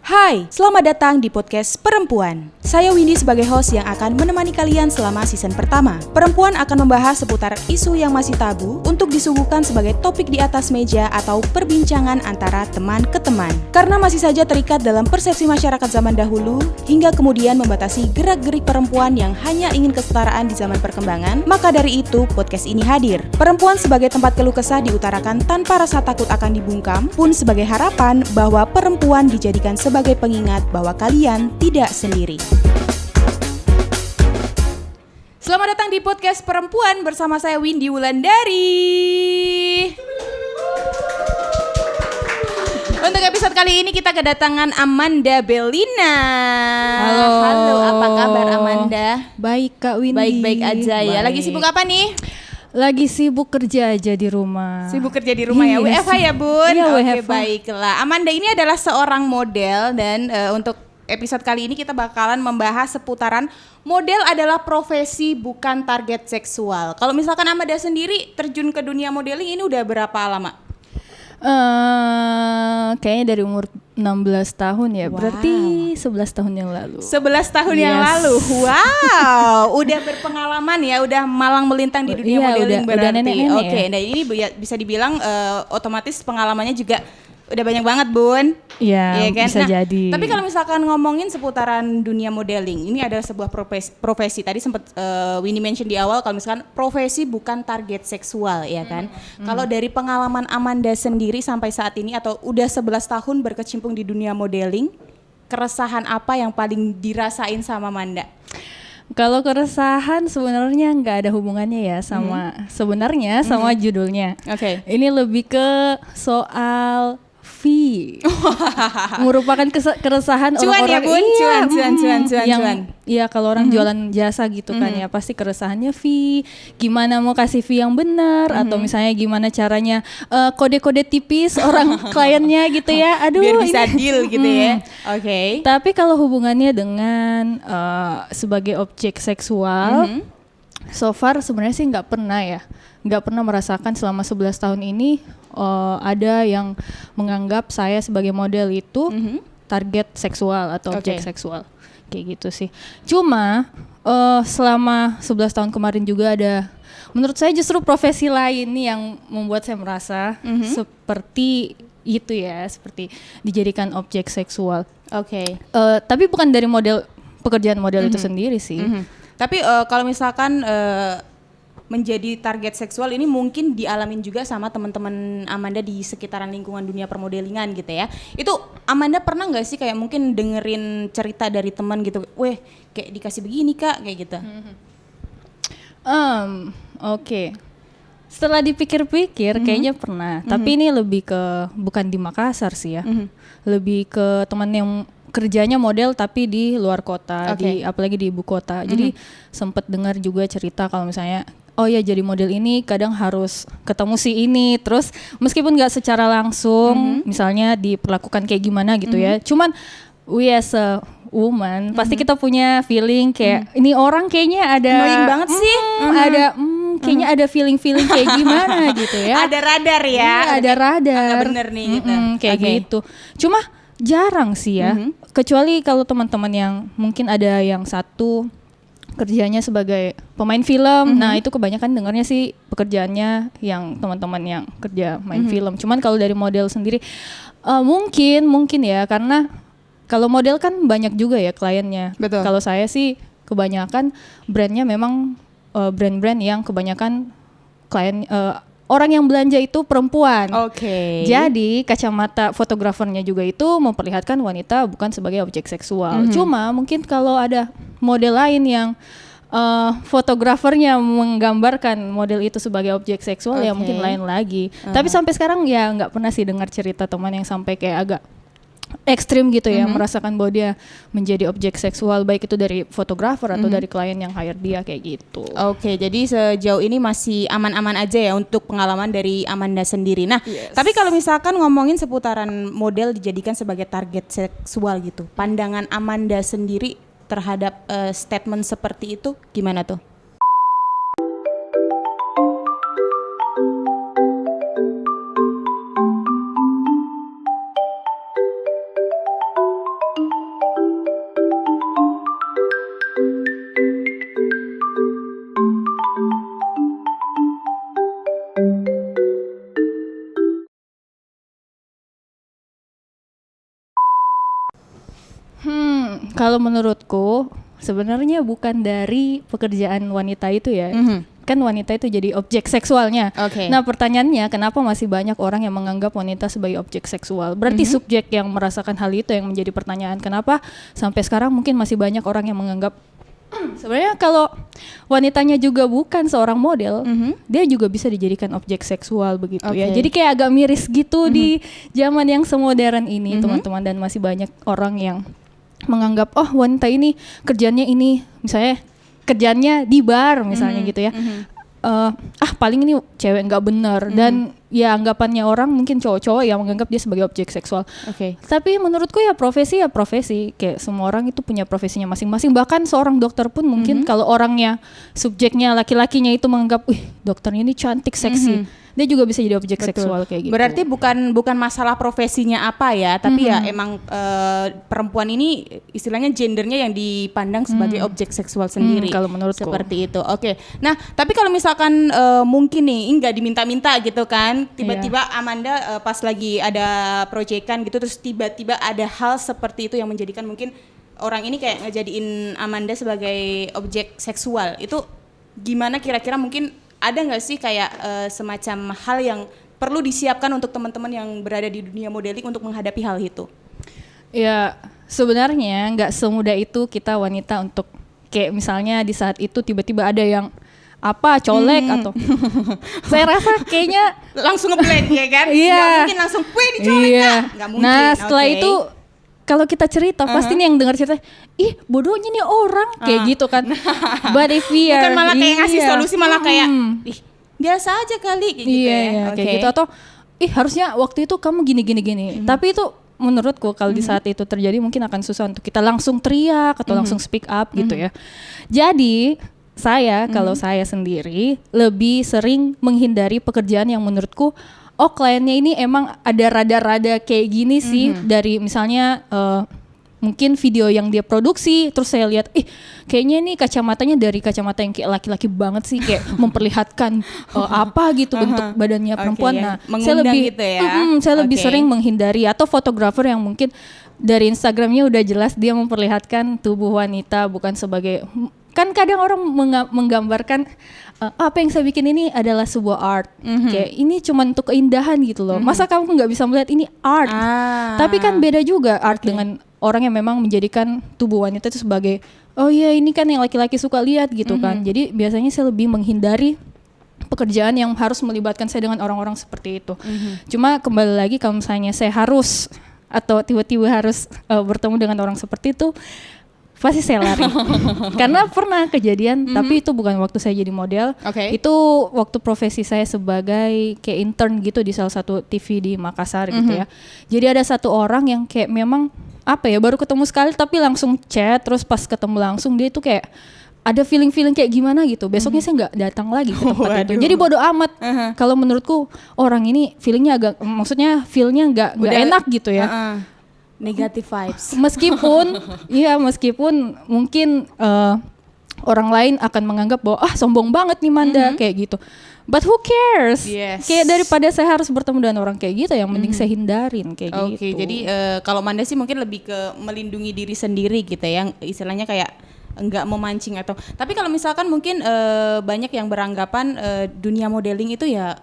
Hai, selamat datang di podcast Perempuan. Saya Windy sebagai host yang akan menemani kalian selama season pertama. Perempuan akan membahas seputar isu yang masih tabu untuk disuguhkan sebagai topik di atas meja atau perbincangan antara teman ke teman. Karena masih saja terikat dalam persepsi masyarakat zaman dahulu, hingga kemudian membatasi gerak-gerik perempuan yang hanya ingin kesetaraan di zaman perkembangan, maka dari itu podcast ini hadir. Perempuan sebagai tempat keluh kesah diutarakan tanpa rasa takut akan dibungkam, pun sebagai harapan bahwa perempuan dijadikan sebagai pengingat bahwa kalian tidak sendiri. Selamat datang di podcast Perempuan bersama saya Windy Wulandari. Untuk episode kali ini kita kedatangan Amanda Belina. Halo, apa kabar Amanda? Baik Kak Windy. Baik-baik aja ya. Lagi sibuk apa nih? Lagi sibuk kerja aja di rumah. Sibuk kerja di rumah ya, WFH ya bun? Iya, Oke, WFH. baiklah. Amanda ini adalah seorang model dan untuk episode kali ini kita bakalan membahas seputaran model adalah profesi bukan target seksual. Kalau misalkan Amanda sendiri terjun ke dunia modeling ini udah berapa lama? Kayaknya dari umur 16 tahun ya. Wow. Berarti 11 tahun yang lalu. 11 tahun yang Yes. lalu. Wow, udah berpengalaman ya, udah malang melintang di dunia Iya, modeling udah berarti. nenek-nenek Oke, ya. nah ini bisa dibilang otomatis pengalamannya juga udah banyak banget, Bun. Iya, Iya kan? bisa jadi. Tapi kalau misalkan ngomongin seputaran dunia modeling, ini adalah sebuah profesi. Tadi sempat Winnie mention di awal kalau misalkan profesi bukan target seksual, ya kan? Kalau dari pengalaman Amanda sendiri sampai saat ini atau udah 11 tahun berkecimpung di dunia modeling, keresahan apa yang paling dirasain sama Amanda? Kalau keresahan sebenarnya nggak ada hubungannya ya sama sebenarnya sama judulnya. Oke. Ini lebih ke soal fee. Merupakan keresahan Cuan ya, orang-orang. Bun? Iya, Cuan. yang iya kalau orang jualan jasa gitu kan ya pasti keresahannya fee. Gimana mau kasih fee yang benar atau misalnya gimana caranya kode-kode tipis orang kliennya gitu ya. Aduh, Biar bisa ini. deal gitu ya. Oke. Tapi kalau hubungannya dengan sebagai objek seksual, so far sebenarnya sih nggak pernah merasakan selama 11 tahun ini ada yang menganggap saya sebagai model itu target seksual atau objek seksual kayak gitu sih. Cuma selama 11 tahun kemarin juga ada, menurut saya justru profesi lain nih yang membuat saya merasa seperti itu ya, seperti dijadikan objek seksual. Oke. Tapi bukan dari pekerjaan model itu sendiri sih. Tapi kalau misalkan menjadi target seksual ini mungkin dialamin juga sama teman-teman Amanda di sekitaran lingkungan dunia permodelingan gitu ya. Itu Amanda pernah nggak sih kayak mungkin dengerin cerita dari teman gitu, weh kayak dikasih begini kak kayak gitu? Oke. Setelah dipikir-pikir kayaknya pernah. Tapi ini lebih ke bukan di Makassar sih ya. Lebih ke teman yang kerjanya model tapi di luar kota, apalagi di ibu kota. Jadi sempet dengar juga cerita kalau misalnya oh ya jadi model ini kadang harus ketemu si ini, terus meskipun nggak secara langsung misalnya diperlakukan kayak gimana gitu ya, cuman we as a woman pasti kita punya feeling kayak ini orang kayaknya ada annoying banget sih, ada kayaknya ada feeling kayak gimana gitu ya. Ada radar ya, Ada radar. Nggak bener nih gitu. Kayak gitu. Cuma jarang sih ya, kecuali kalau teman-teman yang mungkin ada yang satu kerjanya sebagai pemain film, nah itu kebanyakan dengarnya sih pekerjaannya yang teman-teman yang kerja main film. Cuman kalau dari model sendiri mungkin ya, karena kalau model kan banyak juga ya kliennya. Betul. Kalau saya sih kebanyakan brandnya memang brand-brand yang kebanyakan klien orang yang belanja itu perempuan. Oke. Jadi kacamata fotografernya juga itu memperlihatkan wanita bukan sebagai objek seksual. Cuma mungkin kalau ada model lain yang fotografernya menggambarkan model itu sebagai objek seksual ya mungkin lain lagi. Tapi sampai sekarang ya nggak pernah sih dengar cerita teman yang sampai kayak agak ekstrim gitu ya, merasakan bahwa dia menjadi objek seksual, baik itu dari fotografer atau dari klien yang hire dia kayak gitu. Oke, jadi sejauh ini masih aman-aman aja ya untuk pengalaman dari Amanda sendiri. Nah, tapi kalau misalkan ngomongin seputaran model dijadikan sebagai target seksual gitu, pandangan Amanda sendiri terhadap statement seperti itu gimana tuh? Kalau menurutku sebenarnya bukan dari pekerjaan wanita itu ya. Kan wanita itu jadi objek seksualnya. Nah, pertanyaannya kenapa masih banyak orang yang menganggap wanita sebagai objek seksual? Berarti subjek yang merasakan hal itu yang menjadi pertanyaan. Kenapa sampai sekarang mungkin masih banyak orang yang menganggap sebenarnya kalau wanitanya juga bukan seorang model, dia juga bisa dijadikan objek seksual begitu ya. Jadi kayak agak miris gitu di zaman yang semodern ini, teman-teman, dan masih banyak orang yang menganggap wanita ini kerjanya ini, misalnya kerjanya di bar misalnya gitu ya. Paling ini cewek nggak bener, dan ya anggapannya orang mungkin cowok-cowok yang menganggap dia sebagai objek seksual. Tapi menurutku ya profesi kayak semua orang itu punya profesinya masing-masing. Bahkan seorang dokter pun mungkin kalau orangnya subjeknya laki-lakinya itu menganggap dokternya ini cantik, seksi, dia juga bisa jadi objek seksual kayak gitu. Berarti bukan masalah profesinya apa ya, tapi ya emang perempuan ini istilahnya gendernya yang dipandang sebagai objek seksual sendiri. Kalau menurutku seperti itu. Nah, tapi kalau misalkan mungkin nih nggak diminta-minta gitu kan, tiba-tiba Amanda pas lagi ada proyekan gitu, terus tiba-tiba ada hal seperti itu yang menjadikan mungkin orang ini kayak ngejadiin Amanda sebagai objek seksual. Itu gimana kira-kira, mungkin ada nggak sih kayak semacam hal yang perlu disiapkan untuk teman-teman yang berada di dunia modeling untuk menghadapi hal itu? Ya sebenarnya nggak semudah itu kita wanita untuk kayak misalnya di saat itu tiba-tiba ada yang colek atau saya rasa kayaknya langsung ngeblank ya kan? Nggak mungkin langsung dicolek nggak mungkin. Nah setelah itu kalau kita cerita pasti nih yang dengar cerita, bodohnya nih orang kayak gitu kan. But if we are, bukan malah kayak ngasih solusi, malah kayak biasa aja kali kayak gitu kayak gitu, atau harusnya waktu itu kamu gini. Tapi itu menurutku kalau di saat itu terjadi mungkin akan susah untuk kita langsung teriak atau langsung speak up gitu ya. Jadi kalau saya sendiri lebih sering menghindari pekerjaan yang menurutku kliennya ini emang ada rada-rada kayak gini sih, dari misalnya mungkin video yang dia produksi, terus saya lihat kayaknya nih kacamatanya dari kacamata yang kayak laki-laki banget sih, kayak memperlihatkan gitu bentuk badannya perempuan. Nah, saya lebih gitu ya? Saya lebih sering menghindari, atau fotografer yang mungkin dari Instagramnya udah jelas dia memperlihatkan tubuh wanita bukan sebagai, kan kadang orang menggambarkan apa yang saya bikin ini adalah sebuah art, kayak ini cuma untuk keindahan gitu loh. Masa kamu nggak bisa melihat ini art? Tapi kan beda juga art dengan orang yang memang menjadikan tubuh wanita itu sebagai ini kan yang laki-laki suka lihat gitu kan. Jadi biasanya saya lebih menghindari pekerjaan yang harus melibatkan saya dengan orang-orang seperti itu. Cuma kembali lagi, kalau misalnya saya harus atau tiba-tiba harus bertemu dengan orang seperti itu, pasti saya lari. Karena pernah kejadian, tapi itu bukan waktu saya jadi model. Itu waktu profesi saya sebagai kayak intern gitu di salah satu TV di Makassar gitu ya. Jadi ada satu orang yang kayak memang baru ketemu sekali tapi langsung chat, terus pas ketemu langsung dia itu kayak ada feeling kayak gimana gitu. Besoknya saya nggak datang lagi ke tempat itu. Jadi bodo amat. Kalau menurutku orang ini feelnya feel-nya nggak enak gitu ya. Negative vibes. Meskipun mungkin orang lain akan menganggap bahwa sombong banget nih Manda kayak gitu. But who cares? Kayak daripada saya harus bertemu dengan orang kayak gitu, yang mending saya hindarin kayak gitu. Jadi kalau Manda sih mungkin lebih ke melindungi diri sendiri gitu ya, yang istilahnya kayak enggak memancing atau. Tapi kalau misalkan mungkin banyak yang beranggapan dunia modeling itu ya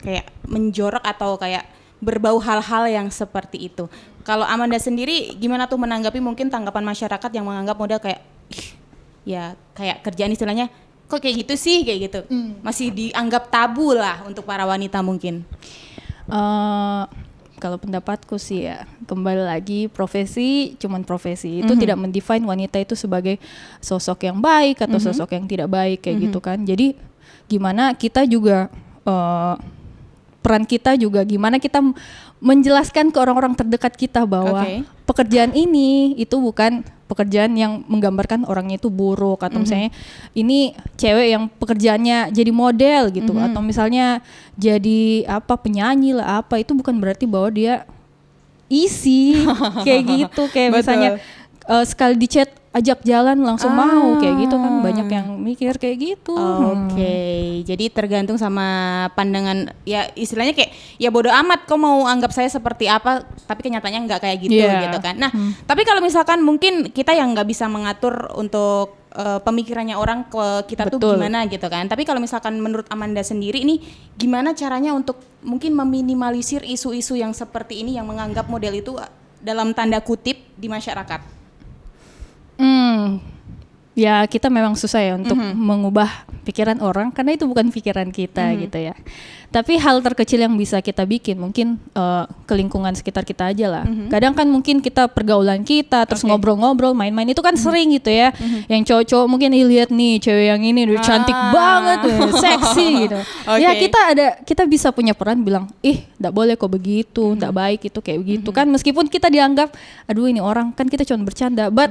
kayak menjorok atau kayak berbau hal-hal yang seperti itu. Kalau Amanda sendiri gimana tuh menanggapi mungkin tanggapan masyarakat yang menganggap model kayak kayak kerjaan istilahnya kok kayak gitu sih, kayak gitu. Masih dianggap tabu lah untuk para wanita mungkin. Kalau pendapatku sih ya, kembali lagi profesi cuman profesi. Itu tidak mendefine wanita itu sebagai sosok yang baik atau sosok yang tidak baik kayak gitu kan. Jadi gimana kita juga peran kita juga gimana kita menjelaskan ke orang-orang terdekat kita bahwa pekerjaan ini itu bukan pekerjaan yang menggambarkan orangnya itu buruk, atau misalnya ini cewek yang pekerjaannya jadi model gitu, atau misalnya jadi penyanyi lah itu bukan berarti bahwa dia easy kayak gitu. Kayak misalnya sekali di chat ajak jalan langsung mau kayak gitu kan, banyak yang mikir kayak gitu. Oke, jadi tergantung sama pandangan, ya istilahnya kayak ya bodo amat kau mau anggap saya seperti apa, tapi kenyataannya nggak kayak gitu gitu kan. Nah, tapi kalau misalkan mungkin kita yang nggak bisa mengatur untuk pemikirannya orang ke kita tuh gimana gitu kan. Tapi kalau misalkan menurut Amanda sendiri ini gimana caranya untuk mungkin meminimalisir isu-isu yang seperti ini yang menganggap model itu dalam tanda kutip di masyarakat? Ya kita memang susah ya untuk mengubah pikiran orang karena itu bukan pikiran kita gitu ya. Tapi hal terkecil yang bisa kita bikin mungkin ke lingkungan sekitar kita aja lah. Kadang kan mungkin kita pergaulan kita terus ngobrol-ngobrol, main-main itu kan sering gitu ya. Yang cowok-cowok mungkin lihat nih cewek yang ini udah cantik banget, seksi gitu. Ya kita bisa punya peran bilang, enggak boleh kok begitu, enggak baik itu kayak begitu kan, meskipun kita dianggap aduh ini orang kan kita cuma bercanda, but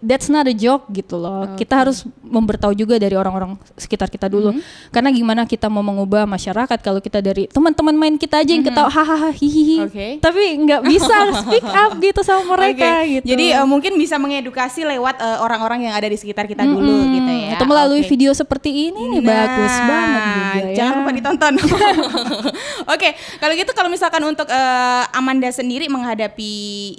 that's not a joke gitu loh. Kita harus memberitahu juga dari orang-orang sekitar kita dulu. Karena gimana kita mau mengubah masyarakat kalau kita dari teman-teman main kita aja yang ketawa hahaha hihihi. Tapi nggak bisa speak up gitu sama mereka gitu. Jadi mungkin bisa mengedukasi lewat orang-orang yang ada di sekitar kita dulu gitu ya. Atau melalui video seperti ini nih bagus banget juga ya. Jangan lupa ditonton. Oke, kalau gitu kalau misalkan untuk Amanda sendiri menghadapi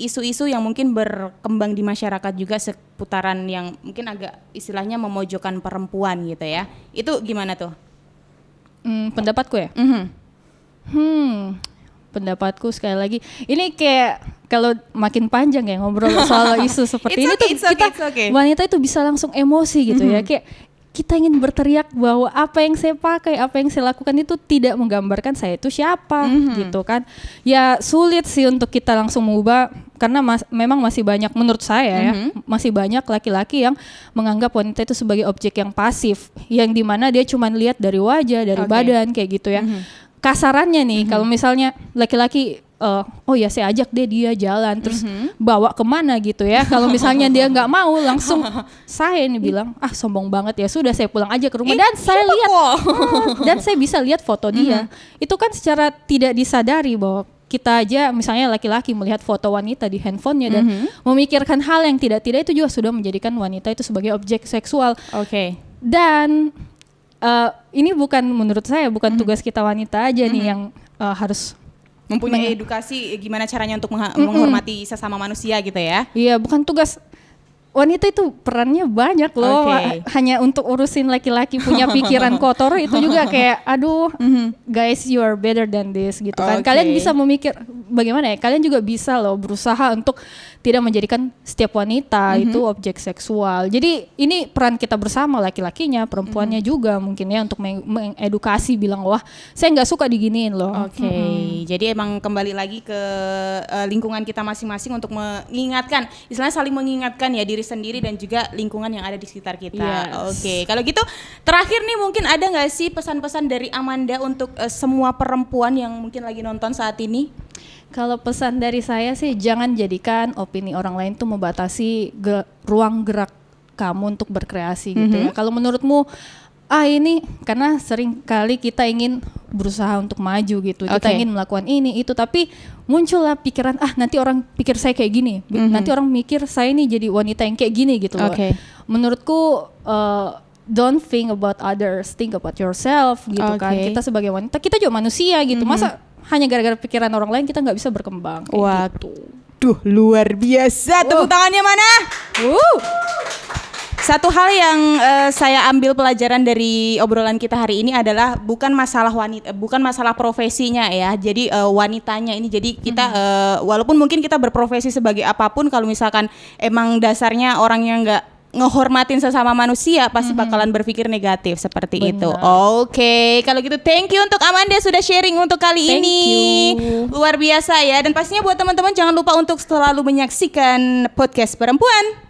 isu-isu yang mungkin berkembang di masyarakat juga seputaran yang mungkin agak istilahnya memojokkan perempuan gitu ya, itu gimana tuh? Pendapatku ya? Pendapatku sekali lagi, ini kayak kalau makin panjang ya ngobrol soal isu seperti ini tuh kita wanita itu bisa langsung emosi gitu ya, kayak kita ingin berteriak bahwa apa yang saya pakai, apa yang saya lakukan itu tidak menggambarkan saya itu siapa gitu kan. Ya sulit sih untuk kita langsung mengubah karena memang masih banyak menurut saya ya, masih banyak laki-laki yang menganggap wanita itu sebagai objek yang pasif, yang dimana dia cuma lihat dari wajah, dari badan kayak gitu ya. Kasarannya nih kalau misalnya laki-laki oh ya saya ajak dia jalan terus bawa kemana gitu ya, kalau misalnya dia nggak mau langsung saya ini bilang sombong banget ya sudah saya pulang aja ke rumah dan saya lihat dan saya bisa lihat foto dia. Itu kan secara tidak disadari bahwa kita aja misalnya laki-laki melihat foto wanita di handphonenya dan memikirkan hal yang tidak-tidak itu juga sudah menjadikan wanita itu sebagai objek seksual. Dan ini bukan menurut saya bukan tugas kita wanita aja nih yang harus mempunyai edukasi gimana caranya untuk menghormati sesama manusia gitu ya. Iya, bukan tugas wanita, itu perannya banyak loh. Hanya untuk urusin laki-laki punya pikiran kotor itu juga kayak aduh guys you are better than this gitu kan. Kalian bisa memikir bagaimana ya, kalian juga bisa loh berusaha untuk tidak menjadikan setiap wanita itu objek seksual. Jadi ini peran kita bersama, laki-lakinya, perempuannya juga mungkin ya, untuk mengedukasi bilang wah saya nggak suka diginiin loh. Jadi emang kembali lagi ke lingkungan kita masing-masing untuk mengingatkan, istilahnya saling mengingatkan ya diri sendiri dan juga lingkungan yang ada di sekitar kita. Kalau gitu terakhir nih mungkin ada nggak sih pesan-pesan dari Amanda untuk semua perempuan yang mungkin lagi nonton saat ini? Kalau pesan dari saya sih jangan jadikan opini orang lain tuh membatasi ruang gerak kamu untuk berkreasi gitu ya. Kalau menurutmu ini karena sering kali kita ingin berusaha untuk maju gitu, kita ingin melakukan ini itu, tapi muncullah pikiran nanti orang pikir saya kayak gini, nanti orang mikir saya ini jadi wanita yang kayak gini gitu loh. Menurutku don't think about others, think about yourself gitu kan. Kita sebagai wanita kita juga manusia gitu, masa hanya gara-gara pikiran orang lain kita nggak bisa berkembang kayak gitu. Duh luar biasa, tepuk tangannya mana? Satu hal yang saya ambil pelajaran dari obrolan kita hari ini adalah bukan masalah wanita, bukan masalah profesinya ya. Jadi wanitanya ini, jadi kita walaupun mungkin kita berprofesi sebagai apapun, kalau misalkan emang dasarnya orang yang nggak ngehormatin sesama manusia pasti bakalan berpikir negatif seperti itu. Kalau gitu thank you untuk Amanda sudah sharing untuk kali ini. Luar biasa ya, dan pastinya buat teman-teman jangan lupa untuk selalu menyaksikan podcast Perempuan.